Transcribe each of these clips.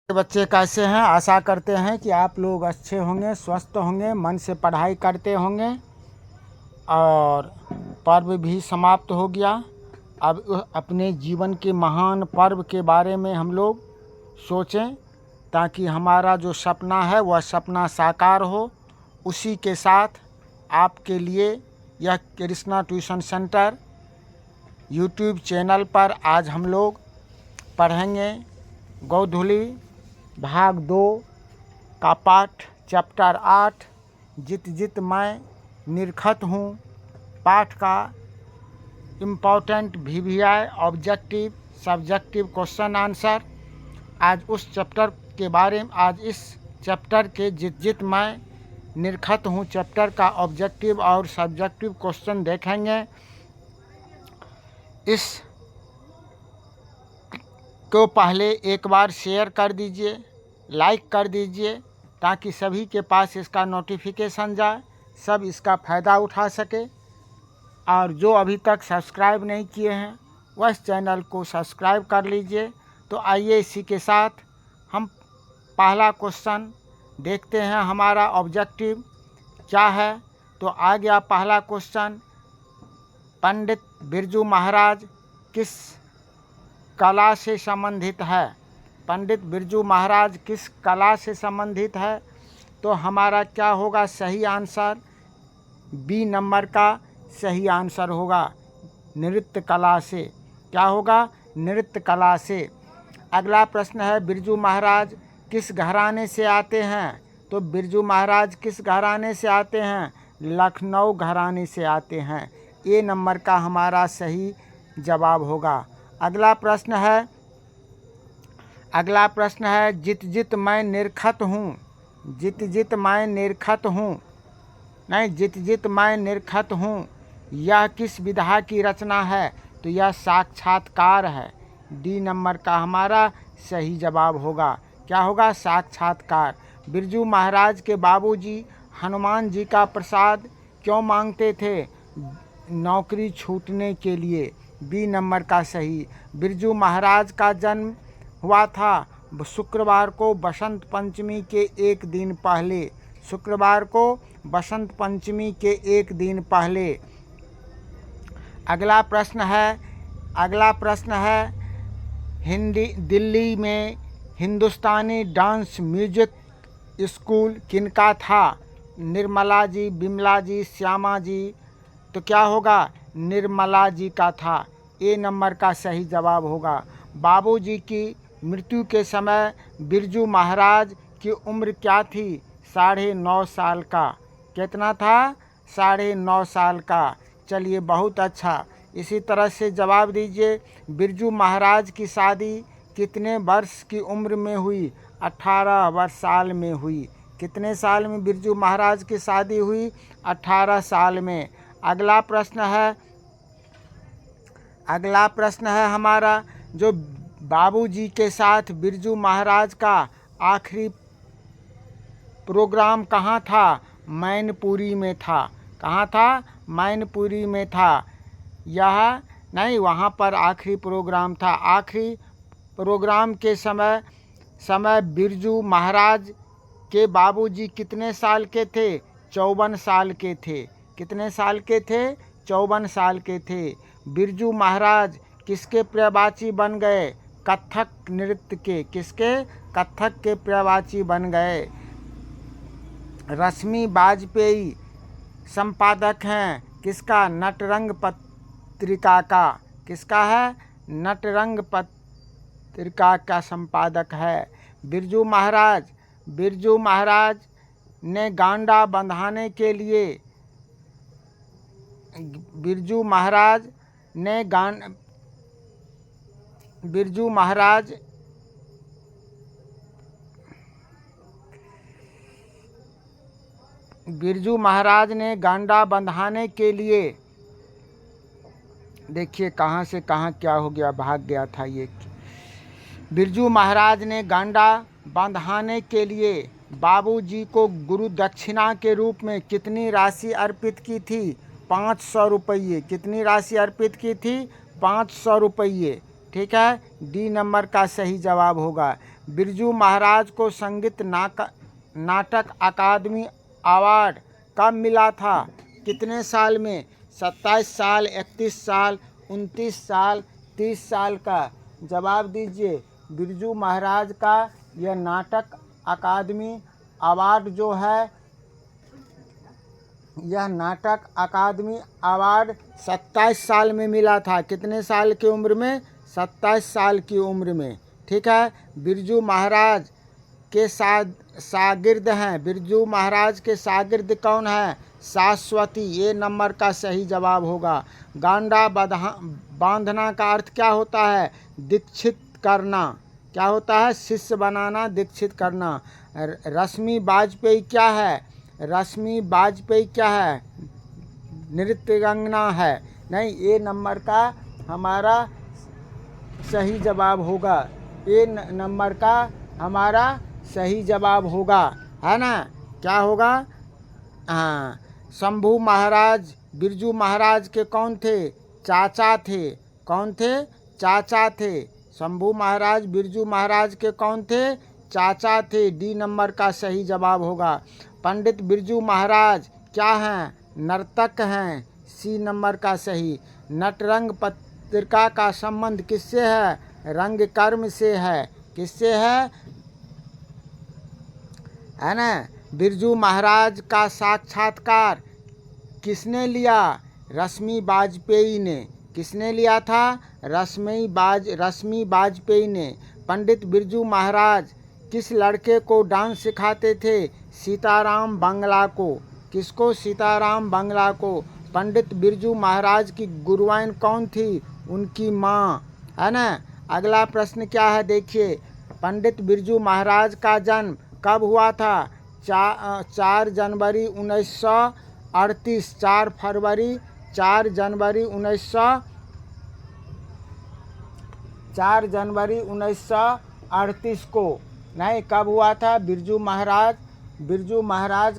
बच्चे कैसे हैं? आशा करते हैं कि आप लोग अच्छे होंगे, स्वस्थ होंगे, मन से पढ़ाई करते होंगे। और पर्व भी समाप्त हो गया। अब अपने जीवन के महान पर्व के बारे में हम लोग सोचें, ताकि हमारा जो सपना है वह सपना साकार हो। उसी के साथ आपके लिए यह Krishna tuition centre YouTube channel पर आज हम लोग पढ़ेंगे गोधूली भाग 2 का पाठ चैप्टर 8 जित जित मैं निरखत हूँ। पाठ का important VVI objective subjective question answer. आज उस चैप्टर के बारे में, आज इस चैप्टर के जित जित मैं निरखत हूँ चैप्टर का ऑब्जेक्टिव और सब्जेक्टिव क्वेश्चन देखेंगे। इस को पहले एक बार शेयर कर दीजिए, लाइक कर दीजिए, ताकि सभी के पास इसका नोटिफिकेशन जाए, सब इसका फ़ायदा उठा सके। और जो अभी तक सब्सक्राइब नहीं किए हैं वह इस चैनल को सब्सक्राइब कर लीजिए। तो आइए इसी के साथ हम पहला क्वेश्चन देखते हैं, हमारा ऑब्जेक्टिव क्या है। तो आ गया पहला क्वेश्चन, पंडित बिरजू महाराज किस कला से संबंधित है? पंडित बिरजू महाराज किस कला से संबंधित है? तो हमारा क्या होगा सही आंसर? बी नंबर का सही आंसर होगा, नृत्य कला से। क्या होगा? नृत्य कला से। अगला प्रश्न है, बिरजू महाराज किस घराने से आते हैं? तो बिरजू महाराज किस घराने से आते हैं? लखनऊ घराने से आते हैं। ए नंबर का हमारा सही जवाब होगा। अगला प्रश्न है जित जित मैं निरखत हूँ। जित जित मैं निरखत हूँ, नहीं, जित जित मैं निरखत हूँ, यह किस विधा की रचना है? तो यह साक्षात्कार है। डी नंबर का हमारा सही जवाब होगा। क्या होगा? साक्षात्कार। बिरजू महाराज के बाबूजी हनुमान जी का प्रसाद क्यों मांगते थे? नौकरी छूटने के लिए। बी नंबर का सही। बिरजू महाराज का जन्म हुआ था शुक्रवार को बसंत पंचमी के एक दिन पहले। शुक्रवार को बसंत पंचमी के एक दिन पहले। अगला प्रश्न है दिल्ली में हिंदुस्तानी डांस म्यूजिक स्कूल किनका था? निर्मला जी, बिमला जी, श्यामा जी। तो क्या होगा? निर्मला जी का था। ए नंबर का सही जवाब होगा। बाबूजी की मृत्यु के समय बिरजू महाराज की उम्र क्या थी? 9.5 साल का। कितना था? 9.5 साल का। चलिए, बहुत अच्छा। इसी तरह से जवाब दीजिए, बिरजू महाराज की शादी कितने वर्ष की उम्र में हुई? 18 साल में हुई। कितने साल में बिरजू महाराज की शादी हुई? 18 साल में। अगला प्रश्न है हमारा, जो बाबूजी के साथ बिरजू महाराज का आखिरी प्रोग्राम कहाँ था? मैनपुरी में था। कहाँ था? मैनपुरी में था। यह नहीं, वहाँ पर आखिरी प्रोग्राम था। आखिरी प्रोग्राम के समय बिरजू महाराज के बाबूजी कितने साल के थे? 54 साल के थे। कितने साल के थे? 54 साल के थे। बिरजू महाराज किसके प्रवाची बन गए? कथक नृत्य के। किसके? कथक के प्रवाची बन गए। रश्मि वाजपेयी संपादक हैं किसका? नटरंग पत्रिका का। किसका है? नटरंग पत्रिका का संपादक है। बिरजू महाराज ने गांडा बंधाने के लिए बिरजू महाराज ने गांडा बंधाने के लिए, देखिए कहाँ से कहाँ क्या हो गया, भाग गया था ये। बिरजू महाराज ने गांडा बंधाने के लिए बाबूजी को गुरु दक्षिणा के रूप में कितनी राशि अर्पित की थी? 500 रुपये। कितनी राशि अर्पित की थी? 500 रुपये। ठीक है, डी नंबर का सही जवाब होगा। बिरजू महाराज को संगीत नाटक अकादमी अवार्ड कब मिला था? कितने साल में? 27 साल, 31 साल, 29 साल, 30 साल का जवाब दीजिए। बिरजू महाराज का यह नाटक अकादमी अवार्ड जो है, यह नाटक अकादमी अवार्ड 27 साल में मिला था। कितने साल की उम्र में? 27 साल की उम्र में। ठीक है। बिरजू महाराज के शागिर्द हैं। बिरजू महाराज के शागिर्द कौन है? शाश्वती। ये नंबर का सही जवाब होगा। गांडा बांधना का अर्थ क्या होता है? दीक्षित करना। क्या होता है? शिष्य बनाना, दीक्षित करना। रश्मि वाजपेयी क्या है? रश्मि वाजपेयी क्या है? नृत्यंगना है। नहीं, ये नंबर का हमारा सही जवाब होगा। ये नंबर का हमारा सही जवाब होगा, है ना? क्या होगा? हाँ। शंभू महाराज बिरजू महाराज के कौन थे? चाचा थे। कौन थे? चाचा थे। शंभू महाराज बिरजू महाराज के कौन थे? चाचा थे। डी नंबर का सही जवाब होगा। पंडित बिरजू महाराज क्या हैं? नर्तक हैं। सी नंबर का सही। नटरंग पत्रिका का संबंध किससे है? रंगकर्म से है। किससे है ना? बिरजू महाराज का साक्षात्कार किसने लिया? रश्मि वाजपेयी ने। किसने लिया था? रश्मि वाजपेयी ने। पंडित बिरजू महाराज किस लड़के को डांस सिखाते थे? सीताराम बांग्ला को। किसको? सीताराम बांग्ला को। पंडित बिरजू महाराज की गुरुआइन कौन थी? उनकी माँ, है ना? अगला प्रश्न क्या है देखिए। पंडित बिरजू महाराज का जन्म कब हुआ था? 4 जनवरी 1938। 4 जनवरी 1938 को। नहीं, कब हुआ था? बिरजू महाराज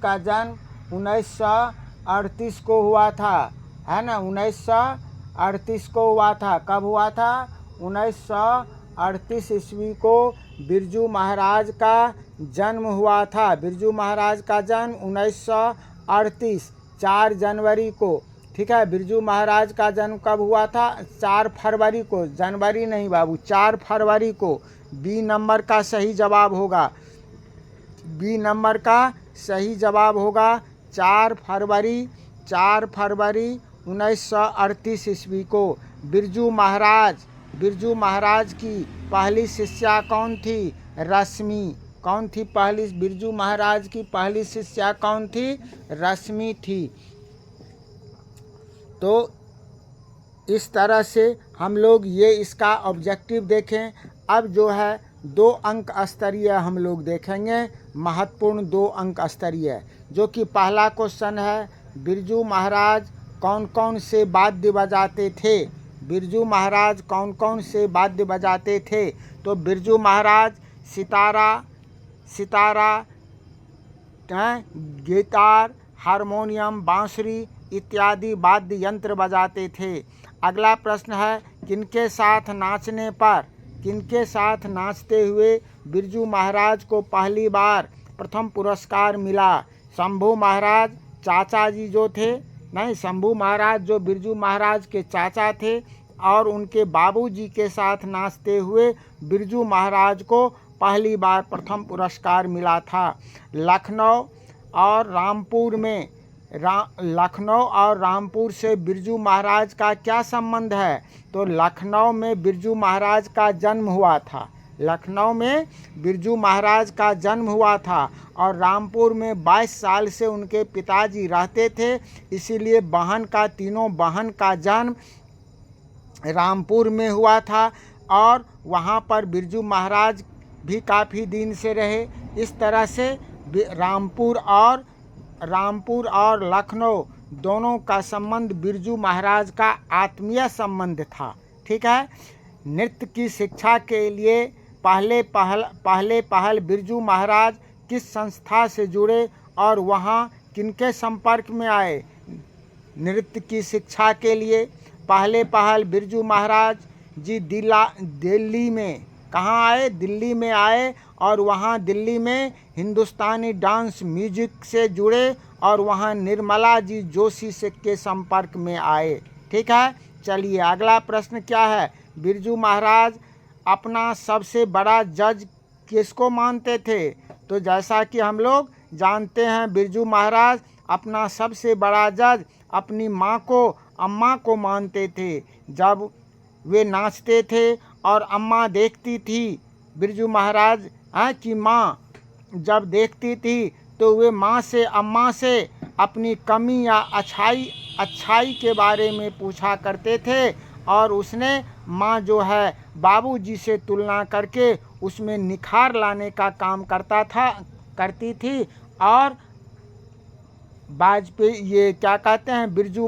का जन्म 1938 को हुआ था, है ना? 1938 को हुआ था। कब हुआ था? 1938 ईस्वी को बिरजू महाराज का जन्म हुआ था। बिरजू महाराज का जन्म 1938 4 जनवरी को। ठीक है। बिरजू महाराज का जन्म कब हुआ था? 4 फरवरी को। जनवरी नहीं बाबू, 4 फरवरी को। बी नंबर का सही जवाब होगा। बी नंबर का सही जवाब होगा 4 फरवरी 1938 ईस्वी को। बिरजू महाराज की पहली शिष्या कौन थी? रश्मि। कौन थी पहली? बिरजू महाराज की पहली शिष्या कौन थी? रश्मि थी। तो इस तरह से हम लोग ये इसका ऑब्जेक्टिव देखें। अब जो है 2 अंक स्तरीय हम लोग देखेंगे, महत्वपूर्ण 2 अंक स्तरीय, जो कि पहला क्वेश्चन है, बिरजू महाराज कौन कौन से वाद्य बजाते थे? बिरजू महाराज कौन कौन से वाद्य बजाते थे? तो बिरजू महाराज सितारा, गिटार, हारमोनियम, बांसुरी इत्यादि वाद्य यंत्र बजाते थे। अगला प्रश्न है, किनके साथ नाचते हुए बिरजू महाराज को पहली बार प्रथम पुरस्कार मिला? शंभू महाराज चाचा जी जो थे, नहीं, शंभू महाराज जो बिरजू महाराज के चाचा थे और उनके बाबूजी के साथ नाचते हुए बिरजू महाराज को पहली बार प्रथम पुरस्कार मिला था। लखनऊ और रामपुर से बिरजू महाराज का क्या संबंध है? तो लखनऊ में बिरजू महाराज का जन्म हुआ था। लखनऊ में बिरजू महाराज का जन्म हुआ था और रामपुर में 22 साल से उनके पिताजी रहते थे, इसीलिए तीनों बहन का जन्म रामपुर में हुआ था और वहाँ पर बिरजू महाराज भी काफ़ी दिन से रहे। इस तरह से रामपुर और लखनऊ दोनों का संबंध बिरजू महाराज का आत्मीय संबंध था। ठीक है। नृत्य की शिक्षा के लिए पहले पहल बिरजू महाराज किस संस्था से जुड़े और वहाँ किनके संपर्क में आए? नृत्य की शिक्षा के लिए पहल बिरजू महाराज जी दिल्ली में कहाँ आए? दिल्ली में आए और वहाँ दिल्ली में हिंदुस्तानी डांस म्यूजिक से जुड़े और वहाँ निर्मला जी जोशी से के संपर्क में आए। ठीक है, चलिए अगला प्रश्न क्या है? बिरजू महाराज अपना सबसे बड़ा जज किसको मानते थे? तो जैसा कि हम लोग जानते हैं, बिरजू महाराज अपना सबसे बड़ा जज अपनी माँ को, अम्मा को मानते थे। जब वे नाचते थे और अम्मा देखती थी, बिरजू महाराज की माँ जब देखती थी तो वे माँ से, अम्मा से अपनी कमी या अच्छाई के बारे में पूछा करते थे और उसने माँ जो है बाबूजी से तुलना करके उसमें निखार लाने का काम करती थी। और वाजपेयी ये क्या कहते हैं, बिरजू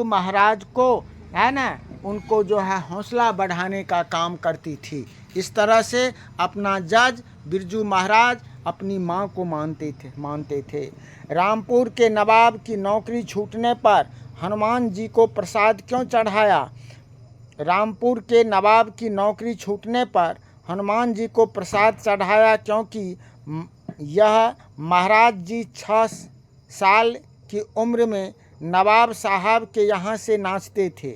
महाराज को है ना, उनको जो है हौसला बढ़ाने का काम करती थी। इस तरह से अपना जज बिरजू महाराज अपनी माँ को मानते थे। रामपुर के नवाब की नौकरी छूटने पर हनुमान जी को प्रसाद क्यों चढ़ाया? रामपुर के नवाब की नौकरी छूटने पर हनुमान जी को प्रसाद चढ़ाया क्योंकि यह महाराज जी 6 साल की उम्र में नवाब साहब के यहाँ से नाचते थे।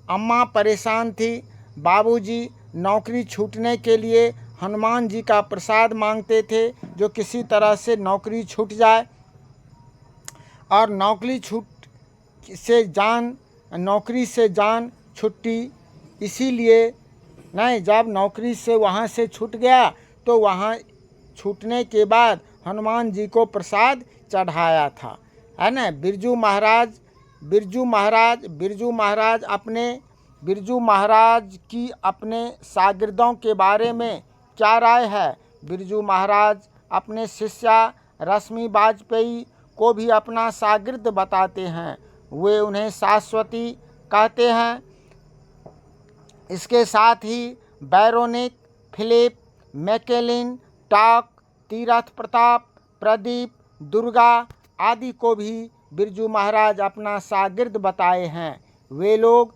अम्मा परेशान थी। बाबूजी नौकरी छूटने के लिए हनुमान जी का प्रसाद मांगते थे, जो किसी तरह से नौकरी छूट जाए और नौकरी से जान छुट्टी। इसीलिए नहीं, जब नौकरी से वहाँ से छूट गया तो वहाँ छूटने के बाद हनुमान जी को प्रसाद चढ़ाया था, है ना। बिरजू महाराज की अपने शागिर्दों के बारे में क्या राय है? बिरजू महाराज अपने शिष्या रश्मि वाजपेयी को भी अपना शागिर्द बताते हैं। वे उन्हें शाश्वती कहते हैं। इसके साथ ही बैरोनिक, फिलिप, मैकेलिन, टॉक, तीरथ प्रताप, प्रदीप, दुर्गा आदि को भी बिरजू महाराज अपना शागिर्द बताए हैं। वे लोग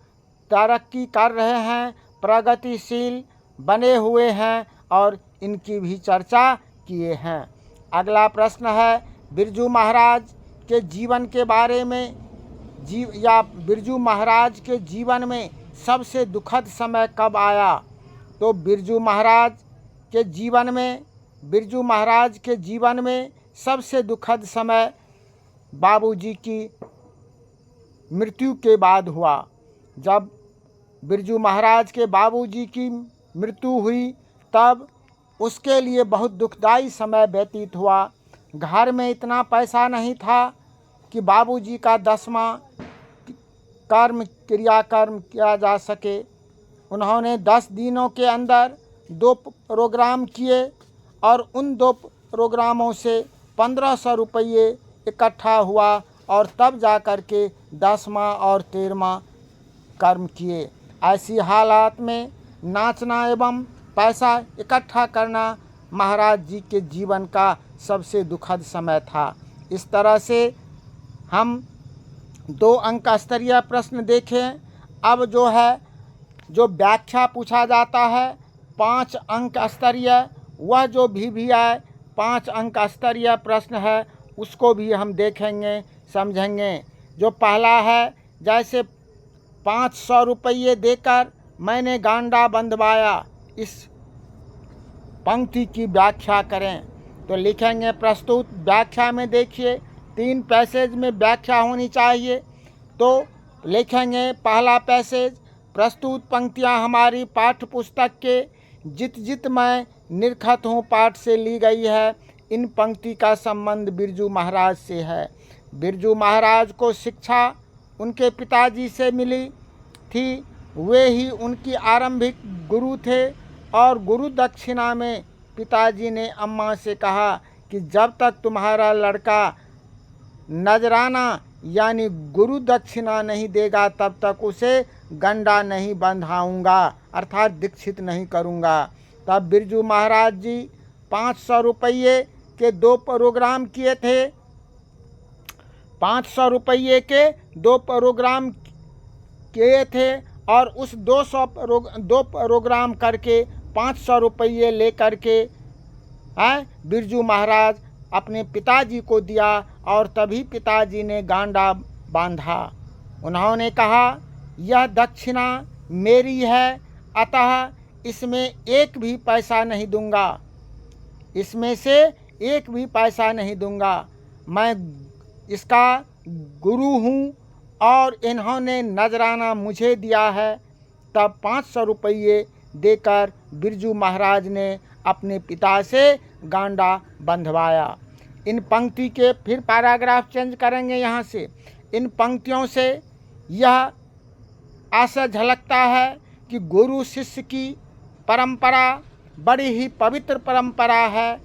तरक्की कर रहे हैं, प्रगतिशील बने हुए हैं और इनकी भी चर्चा किए हैं। अगला प्रश्न है, बिरजू महाराज के जीवन के बारे में बिरजू महाराज के जीवन में सबसे दुखद समय कब आया? तो बिरजू महाराज के जीवन में सबसे दुखद समय बाबूजी की मृत्यु के बाद हुआ। जब बिरजू महाराज के बाबूजी की मृत्यु हुई तब उसके लिए बहुत दुखदाई समय व्यतीत हुआ। घर में इतना पैसा नहीं था कि बाबूजी का 10वां क्रियाकर्म किया जा सके। उन्होंने 10 दिनों के अंदर 2 प्रोग्राम किए और उन 2 प्रोग्रामों से 1500 रुपये इकट्ठा हुआ और तब जा कर के 10वां और 13वां कर्म किए। ऐसी हालात में नाचना एवं पैसा इकट्ठा करना महाराज जी के जीवन का सबसे दुखद समय था। इस तरह से हम 2 अंक स्तरीय प्रश्न देखें। अब जो व्याख्या पूछा जाता है 5 अंक स्तरीय, वह जो VVI 5 अंक स्तरीय प्रश्न है उसको भी हम देखेंगे, समझेंगे। जो पहला है, जैसे 500 रुपये देकर मैंने गांडा बंधवाया, इस पंक्ति की व्याख्या करें। तो लिखेंगे प्रस्तुत व्याख्या में देखिए 3 पैसेज में व्याख्या होनी चाहिए। तो लिखेंगे पहला पैसेज, प्रस्तुत पंक्तियां हमारी पाठ्य पुस्तक के जित मैं निरखत हूँ पाठ से ली गई है। इन पंक्ति का संबंध बिरजू महाराज से है। बिरजू महाराज को शिक्षा उनके पिताजी से मिली थी। वे ही उनकी आरंभिक गुरु थे और गुरु दक्षिणा में पिताजी ने अम्मा से कहा कि जब तक तुम्हारा लड़का नजराना यानी गुरु दक्षिणा नहीं देगा तब तक उसे गंडा नहीं बंधाऊंगा, अर्थात दीक्षित नहीं करूंगा। तब बिरजू महाराज जी 500 रुपये के 2 प्रोग्राम किए थे। 500 रुपये के 2 प्रोग्राम किए थे और उस 2 प्रोग्राम करके 500 रुपये ले करके बिरजू महाराज अपने पिताजी को दिया और तभी पिताजी ने गांडा बांधा। उन्होंने कहा यह दक्षिणा मेरी है, अतः इसमें एक भी पैसा नहीं दूंगा, इसमें से एक भी पैसा नहीं दूंगा। मैं इसका गुरु हूँ और इन्होंने नजराना मुझे दिया है। तब 500 रुपये देकर बिरजू महाराज ने अपने पिता से गांडा बंधवाया। इन पंक्ति के फिर पैराग्राफ चेंज करेंगे यहाँ से। इन पंक्तियों से यह आशा झलकता है कि गुरु शिष्य की परंपरा बड़ी ही पवित्र परंपरा है,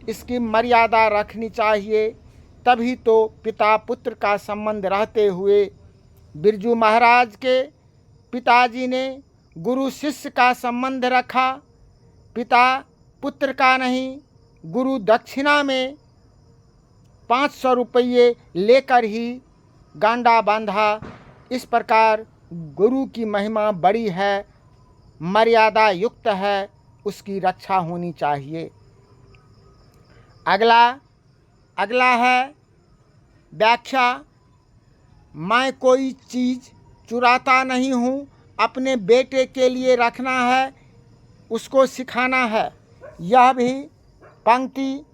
इसकी मर्यादा रखनी चाहिए। तभी तो पिता पुत्र का संबंध रहते हुए बिरजू महाराज के पिताजी ने गुरु शिष्य का संबंध रखा, पिता पुत्र का नहीं। गुरु दक्षिणा में 500 रुपये लेकर ही गांडा बांधा। इस प्रकार गुरु की महिमा बड़ी है, मर्यादा युक्त है, उसकी रक्षा होनी चाहिए। अगला है व्याख्या। मैं कोई चीज़ चुराता नहीं हूँ, अपने बेटे के लिए रखना है, उसको सिखाना है। यह भी पंक्ति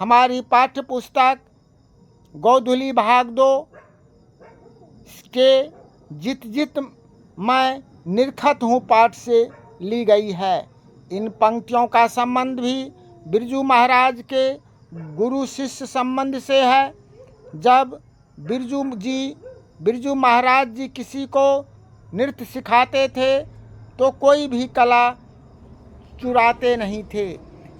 हमारी पाठ्य पुस्तक गोधुली भाग 2 के जित जित मैं निरखत हूँ पाठ से ली गई है। इन पंक्तियों का संबंध भी बिरजू महाराज के गुरु शिष्य संबंध से है। जब बिरजू महाराज जी किसी को नृत्य सिखाते थे तो कोई भी कला चुराते नहीं थे,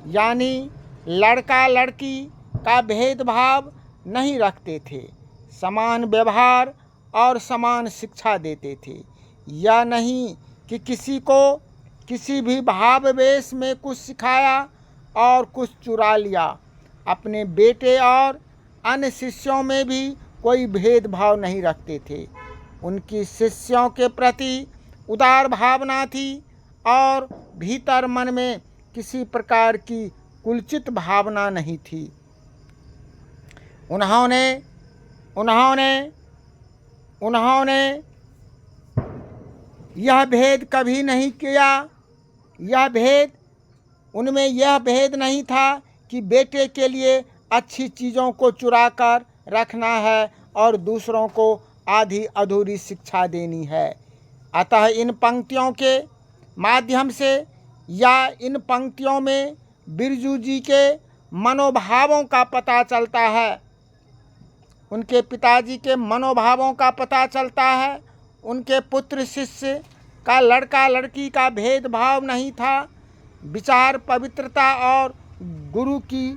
यानी लड़का लड़की का भेदभाव नहीं रखते थे, समान व्यवहार और समान शिक्षा देते थे। यह नहीं कि किसी को किसी भी भाववेश में कुछ सिखाया और कुछ चुरा लिया। अपने बेटे और अन्य शिष्यों में भी कोई भेदभाव नहीं रखते थे। उनकी शिष्यों के प्रति उदार भावना थी और भीतर मन में किसी प्रकार की कुलचित भावना नहीं थी। उन्होंने यह भेद कभी नहीं किया। उनमें यह भेद नहीं था कि बेटे के लिए अच्छी चीज़ों को चुरा कर रखना है और दूसरों को आधी अधूरी शिक्षा देनी है। अतः इन पंक्तियों के माध्यम से या इन पंक्तियों में बिरजू जी के मनोभावों का पता चलता है, उनके पिताजी के मनोभावों का पता चलता है। उनके पुत्र शिष्य का, लड़का लड़की का भेदभाव नहीं था। विचार पवित्रता और गुरु की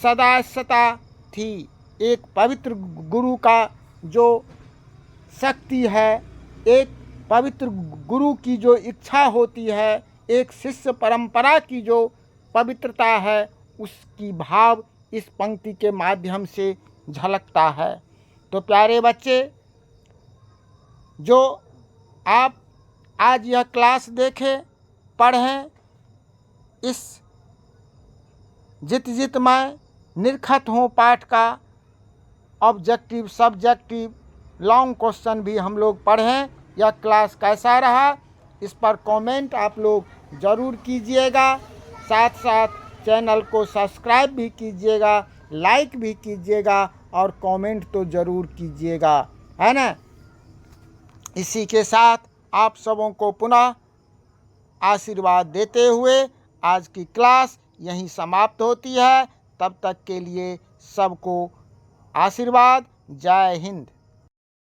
सदास्यता थी। एक पवित्र गुरु का जो शक्ति है, एक पवित्र गुरु की जो इच्छा होती है, एक शिष्य परंपरा की जो पवित्रता है, उसकी भाव इस पंक्ति के माध्यम से झलकता है। तो प्यारे बच्चे, जो आप आज यह क्लास देखें, पढ़ें, इस जित जित मैं निरखत हूँ पाठ का ऑब्जेक्टिव, सब्जेक्टिव, लॉन्ग क्वेश्चन भी हम लोग पढ़ें। यह क्लास कैसा रहा, इस पर कमेंट आप लोग ज़रूर कीजिएगा। साथ साथ चैनल को सब्सक्राइब भी कीजिएगा, लाइक भी कीजिएगा और कमेंट तो ज़रूर कीजिएगा, है ना। इसी के साथ आप सबों को पुनः आशीर्वाद देते हुए आज की क्लास यहीं समाप्त होती है। तब तक के लिए सबको आशीर्वाद। जय हिंद।